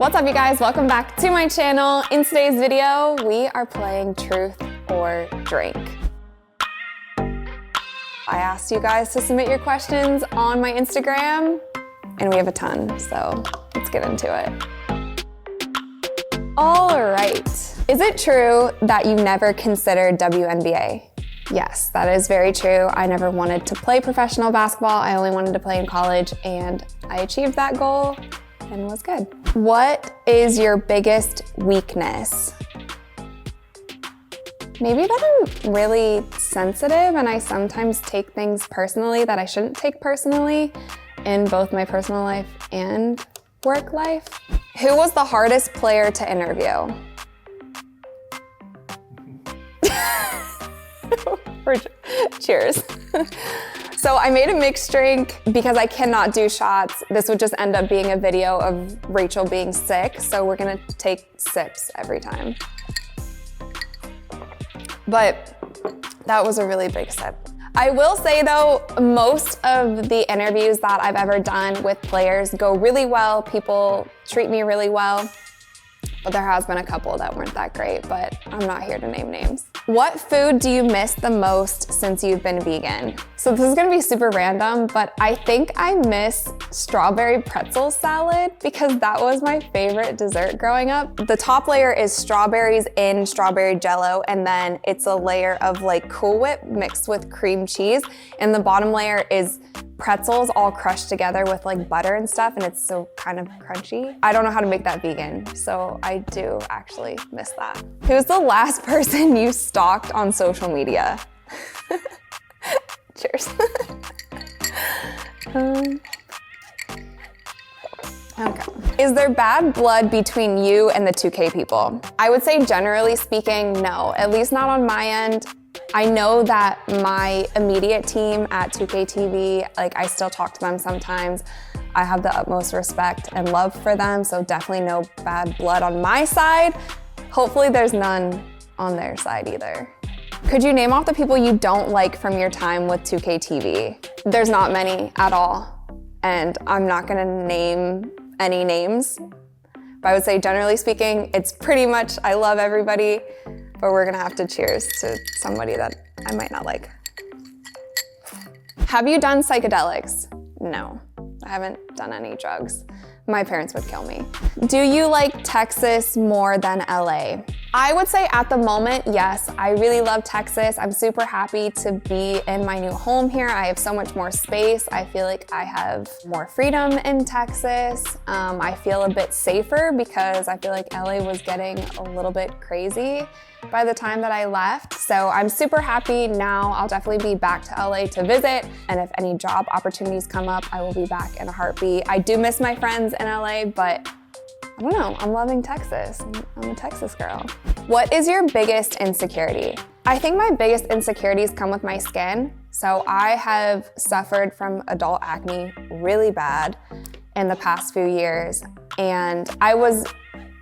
What's up, you guys? Welcome back to my channel. In today's video, we are playing Truth or Drink. I asked you guys to submit your questions on my Instagram, and we have a ton, so let's get into it. All right. Is it true that you never considered WNBA? Yes, that is very true. I never wanted to play professional basketball. I only wanted to play in college, and I achieved that goal and was good. What is your biggest weakness? Maybe that I'm really sensitive and I sometimes take things personally that I shouldn't take personally in both my personal life and work life. Who was the hardest player to interview? Cheers. So I made a mixed drink because I cannot do shots. This would just end up being a video of Rachel being sick, so we're gonna take sips every time. But that was a really big sip. I will say though, most of the interviews that I've ever done with players go really well. People treat me really well. But there has been a couple that weren't that great, but I'm not here to name names. What food do you miss the most since you've been vegan? So this is gonna be super random, but I think I miss strawberry pretzel salad because that was my favorite dessert growing up. The top layer is strawberries in strawberry jello, and then it's a layer of like Cool Whip mixed with cream cheese. And the bottom layer is pretzels all crushed together with like butter and stuff, and it's so kind of crunchy. I don't know how to make that vegan, so I do actually miss that. Who's the last person you stalked on social media? Cheers. Okay. Is there bad blood between you and the 2K people? I would say generally speaking, no, at least not on my end. I know that my immediate team at 2K TV, like I still talk to them sometimes. I have the utmost respect and love for them, so definitely no bad blood on my side. Hopefully there's none on their side either. Could you name off the people you don't like from your time with 2K TV? There's not many at all, and I'm not gonna name any names, but I would say generally speaking, it's pretty much, I love everybody, but we're gonna have to cheers to somebody that I might not like. Have you done psychedelics? No, I haven't done any drugs. My parents would kill me. Do you like Texas more than LA? I would say at the moment, yes, I really love Texas. I'm super happy to be in my new home here. I have so much more space. I feel like I have more freedom in Texas. I feel a bit safer because I feel like LA was getting a little bit crazy by the time that I left. So I'm super happy now. I'll definitely be back to LA to visit. And if any job opportunities come up, I will be back in a heartbeat. I do miss my friends in LA, but I don't know, I'm loving Texas. I'm a Texas girl. What is your biggest insecurity? I think my biggest insecurities come with my skin. So I have suffered from adult acne really bad in the past few years. And I was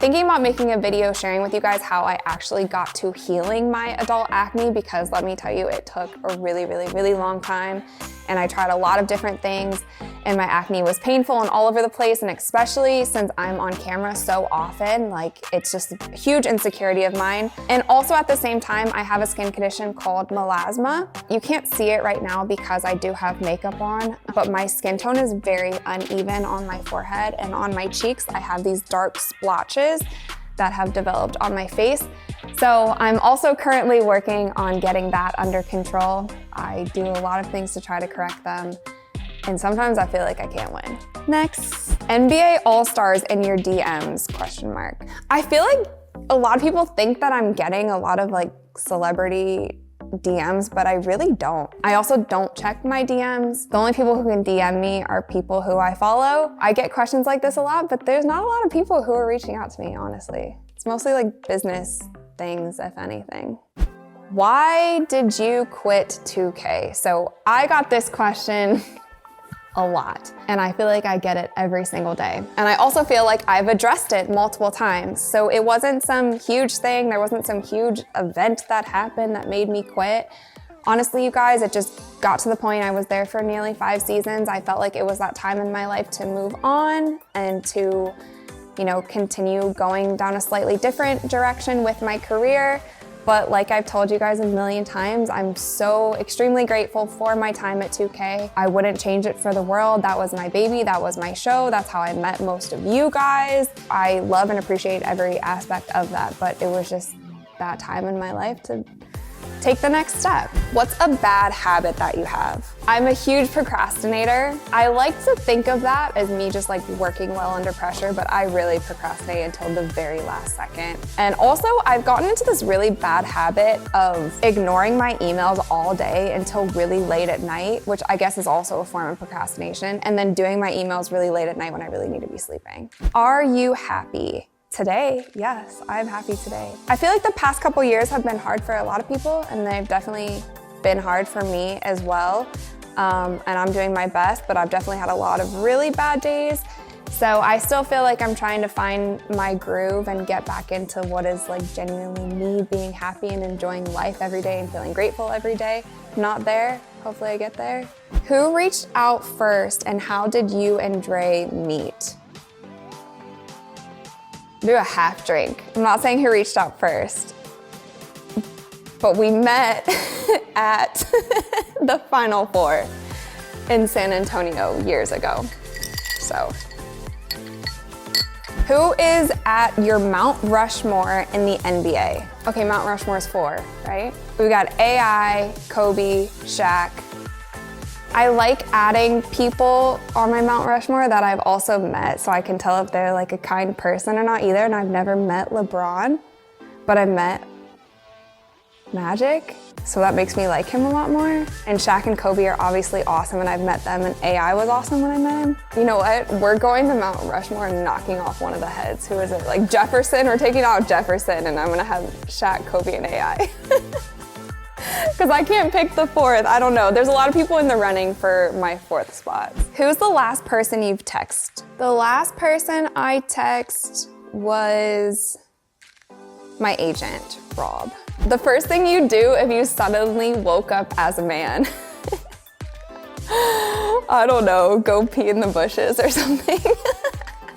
thinking about making a video sharing with you guys how I actually got to healing my adult acne, because let me tell you, it took a really, really, really long time. And I tried a lot of different things, and my acne was painful and all over the place. And especially since I'm on camera so often, like it's just a huge insecurity of mine. And also at the same time, I have a skin condition called melasma. You can't see it right now because I do have makeup on, but my skin tone is very uneven on my forehead and on my cheeks. I have these dark splotches that have developed on my face. So I'm also currently working on getting that under control. I do a lot of things to try to correct them, and sometimes I feel like I can't win. Next, NBA All-Stars in your DMs, ? I feel like a lot of people think that I'm getting a lot of like celebrity DMs, but I really don't. I also don't check my DMs. The only people who can DM me are people who I follow. I get questions like this a lot, but there's not a lot of people who are reaching out to me, honestly. It's mostly like business things, if anything. Why did you quit 2K? So I got this question a lot, and I feel like I get it every single day. And I also feel like I've addressed it multiple times. So it wasn't some huge thing. There wasn't some huge event that happened that made me quit. Honestly, you guys, it just got to the point. I was there for nearly 5 seasons. I felt like it was that time in my life to move on and to continue going down a slightly different direction with my career. But like I've told you guys a million times, I'm so extremely grateful for my time at 2K. I wouldn't change it for the world. That was my baby, that was my show. That's how I met most of you guys. I love and appreciate every aspect of that, but it was just that time in my life to take the next step. What's a bad habit that you have? I'm a huge procrastinator. I like to think of that as me just like working well under pressure, but I really procrastinate until the very last second. And also, I've gotten into this really bad habit of ignoring my emails all day until really late at night, which I guess is also a form of procrastination, and then doing my emails really late at night when I really need to be sleeping. Are you happy? Today, yes, I'm happy today. I feel like the past couple years have been hard for a lot of people, and they've definitely been hard for me as well. And I'm doing my best, but I've definitely had a lot of really bad days. So I still feel like I'm trying to find my groove and get back into what is like genuinely me being happy and enjoying life every day and feeling grateful every day. I'm not there, hopefully I get there. Who reached out first and how did you and Dre meet? Do a half drink. I'm not saying who reached out first, but we met at the Final Four in San Antonio years ago. So, who is at your Mount Rushmore in the NBA? Okay, Mount Rushmore is 4, right? We got AI, Kobe, Shaq. I like adding people on my Mount Rushmore that I've also met so I can tell if they're like a kind person or not either. And I've never met LeBron, but I've met Magic. So that makes me like him a lot more. And Shaq and Kobe are obviously awesome and I've met them, and AI was awesome when I met him. You know what? We're going to Mount Rushmore and knocking off one of the heads. Who is it? Like Jefferson? We're taking out Jefferson and I'm gonna have Shaq, Kobe, and AI. Because I can't pick the 4th. I don't know. There's a lot of people in the running for my 4th spot. Who's the last person you've texted? The last person I texted was my agent, Rob. The first thing you do if you suddenly woke up as a man, I don't know, go pee in the bushes or something.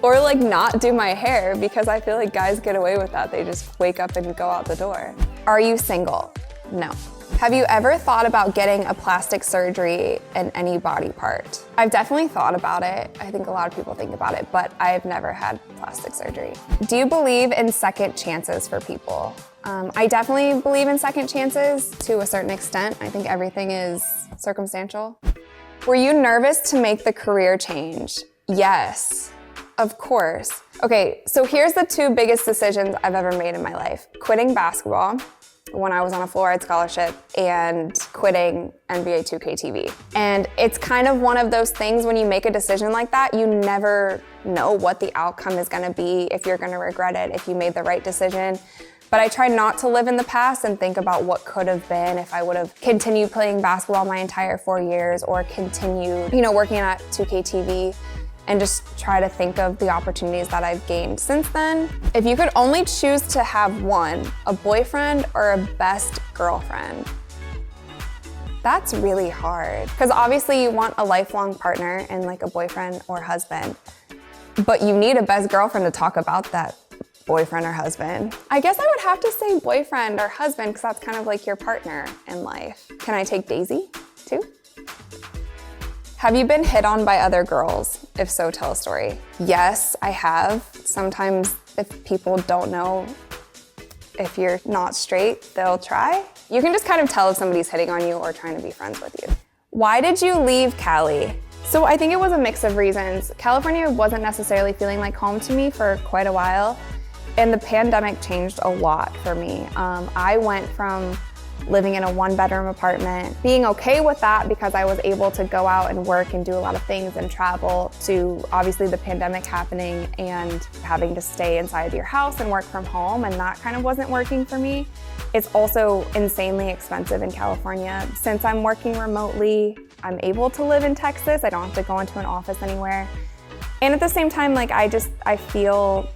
Or like not do my hair, because I feel like guys get away with that. They just wake up and go out the door. Are you single? No. Have you ever thought about getting a plastic surgery in any body part? I've definitely thought about it. I think a lot of people think about it, but I've never had plastic surgery. Do you believe in second chances for people? I definitely believe in second chances to a certain extent. I think everything is circumstantial. Were you nervous to make the career change? Yes, of course. Okay, so here's the 2 biggest decisions I've ever made in my life. Quitting basketball when I was on a full-ride scholarship and quitting NBA 2K TV. And it's kind of one of those things when you make a decision like that, you never know what the outcome is gonna be, if you're gonna regret it, if you made the right decision. But I try not to live in the past and think about what could have been if I would have continued playing basketball my entire 4 years or continued, working at 2K TV. And just try to think of the opportunities that I've gained since then. If you could only choose to have one, a boyfriend or a best girlfriend, that's really hard. Because obviously you want a lifelong partner and like a boyfriend or husband, but you need a best girlfriend to talk about that boyfriend or husband. I guess I would have to say boyfriend or husband because that's kind of like your partner in life. Can I take Daisy too? Have you been hit on by other girls? If so, tell a story. Yes, I have. Sometimes if people don't know if you're not straight, they'll try. You can just kind of tell if somebody's hitting on you or trying to be friends with you. Why did you leave Cali? So I think it was a mix of reasons. California wasn't necessarily feeling like home to me for quite a while, and the pandemic changed a lot for me. I went from living in a 1-bedroom apartment, being okay with that because I was able to go out and work and do a lot of things and travel, to obviously the pandemic happening and having to stay inside your house and work from home, and that kind of wasn't working for me. It's also insanely expensive in California. Since I'm working remotely, I'm able to live in Texas. I don't have to go into an office anywhere. And at the same time, like I feel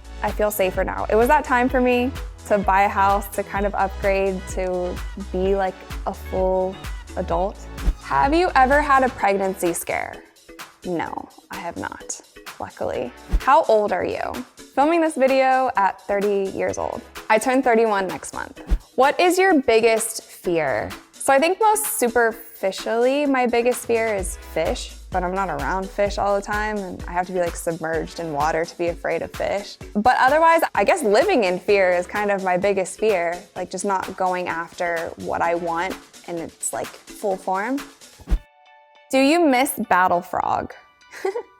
safer now. It was that time for me to buy a house, to kind of upgrade, to be like a full adult. Have you ever had a pregnancy scare? No, I have not, luckily. How old are you? filming this video at 30 years old. I turn 31 next month. What is your biggest fear? So I think most superficially, my biggest fear is fish, but I'm not around fish all the time, and I have to be like submerged in water to be afraid of fish. But otherwise, I guess living in fear is kind of my biggest fear, like just not going after what I want and it's like full form. Do you miss Battle Frog?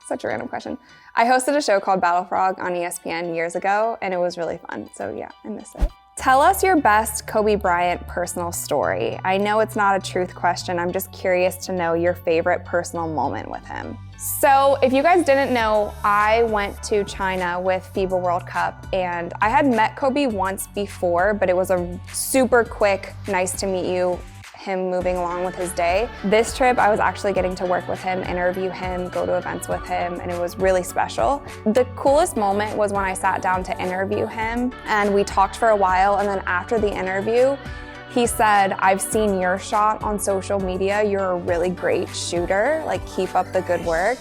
Such a random question. I hosted a show called Battle Frog on ESPN years ago, and it was really fun. So yeah, I miss it. Tell us your best Kobe Bryant personal story. I know it's not a truth question. I'm just curious to know your favorite personal moment with him. So if you guys didn't know, I went to China with FIBA World Cup, and I had met Kobe once before, but it was a super quick, nice to meet you, him moving along with his day. This trip, I was actually getting to work with him, interview him, go to events with him, and it was really special. The coolest moment was when I sat down to interview him, and we talked for a while, and then after the interview, he said, I've seen your shot on social media. You're a really great shooter. Like, keep up the good work.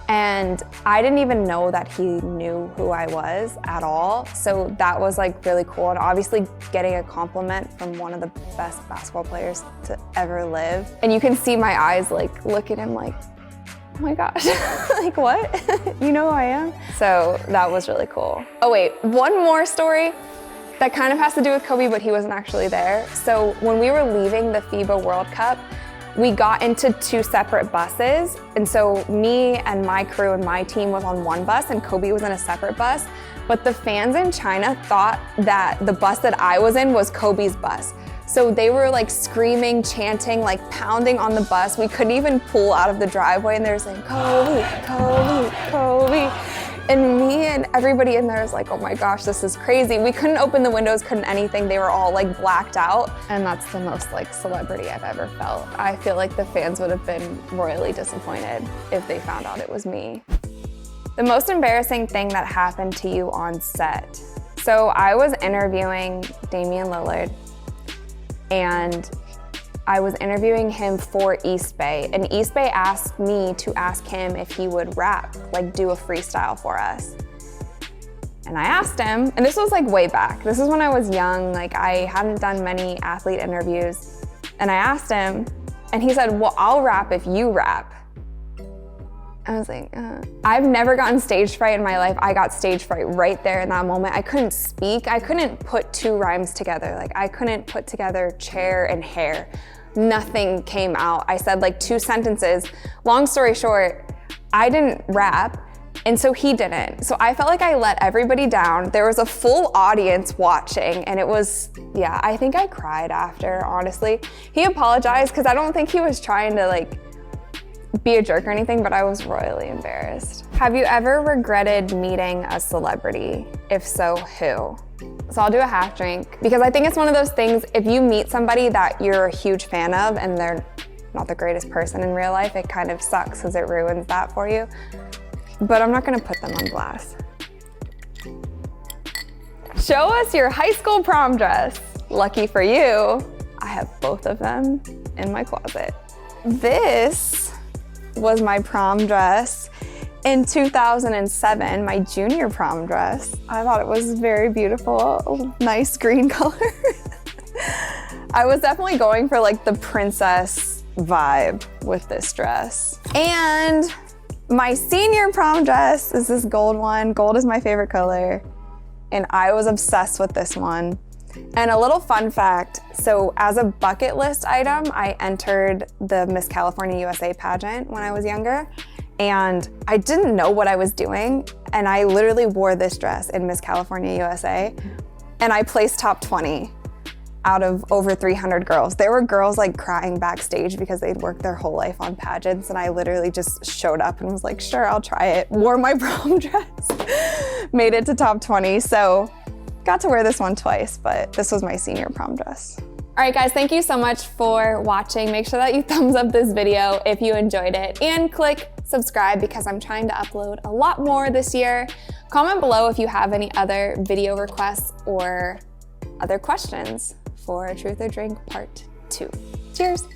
And I didn't even know that he knew who I was at all. So that was like really cool. And obviously getting a compliment from one of the best basketball players to ever live. And you can see my eyes like look at him like, oh my gosh, like what? You know who I am? So that was really cool. Oh wait, one more story that kind of has to do with Kobe, but he wasn't actually there. So when we were leaving the FIBA World Cup, we got into two separate buses, and so me and my crew and my team was on one bus and Kobe was in a separate bus, but the fans in China thought that the bus that I was in was Kobe's bus. So they were like screaming, chanting, like pounding on the bus. We couldn't even pull out of the driveway, and they were saying, Kobe, Kobe, Kobe. And me and everybody in there was like, oh my gosh, this is crazy. We couldn't open the windows, couldn't anything. They were all like blacked out. And that's the most like celebrity I've ever felt. I feel like the fans would have been royally disappointed if they found out it was me. The most embarrassing thing that happened to you on set. So I was interviewing Damian Lillard, and I was interviewing him for East Bay, and East Bay asked me to ask him if he would rap, like do a freestyle for us. And I asked him, and this was like way back. This is when I was young, like I hadn't done many athlete interviews. And I asked him, and he said, well, I'll rap if you rap. I was like, I've never gotten stage fright in my life. I got stage fright right there in that moment. I couldn't speak. I couldn't put two rhymes together. Like I couldn't put together chair and hair. Nothing came out. I said like two sentences. Long story short, I didn't rap, and so he didn't. So I felt like I let everybody down. There was a full audience watching, and it was, yeah, I think I cried after, honestly. He apologized because I don't think he was trying to like be a jerk or anything, but I was royally embarrassed. Have you ever regretted meeting a celebrity? If so, who? So I'll do a half drink, because I think it's one of those things, if you meet somebody that you're a huge fan of and they're not the greatest person in real life, it kind of sucks because it ruins that for you. But I'm not gonna put them on blast. Show us your high school prom dress. Lucky for you, I have both of them in my closet. This was my prom dress in 2007, my junior prom dress. I thought it was very beautiful, nice green color. I was definitely going for like the princess vibe with this dress. And my senior prom dress is this gold one. Gold is my favorite color, and I was obsessed with this one. And a little fun fact, so as a bucket list item, I entered the Miss California USA pageant when I was younger, and I didn't know what I was doing, and I literally wore this dress in Miss California USA, and I placed top 20 out of over 300 girls. There were girls like crying backstage because they'd worked their whole life on pageants, and I literally just showed up and was like, sure, I'll try it. Wore my prom dress, made it to top 20, so got to wear this one twice, but this was my senior prom dress. All right, guys, thank you so much for watching. Make sure that you thumbs up this video if you enjoyed it, and click subscribe because I'm trying to upload a lot more this year. Comment below if you have any other video requests or other questions for Truth or Drink Part 2. Cheers.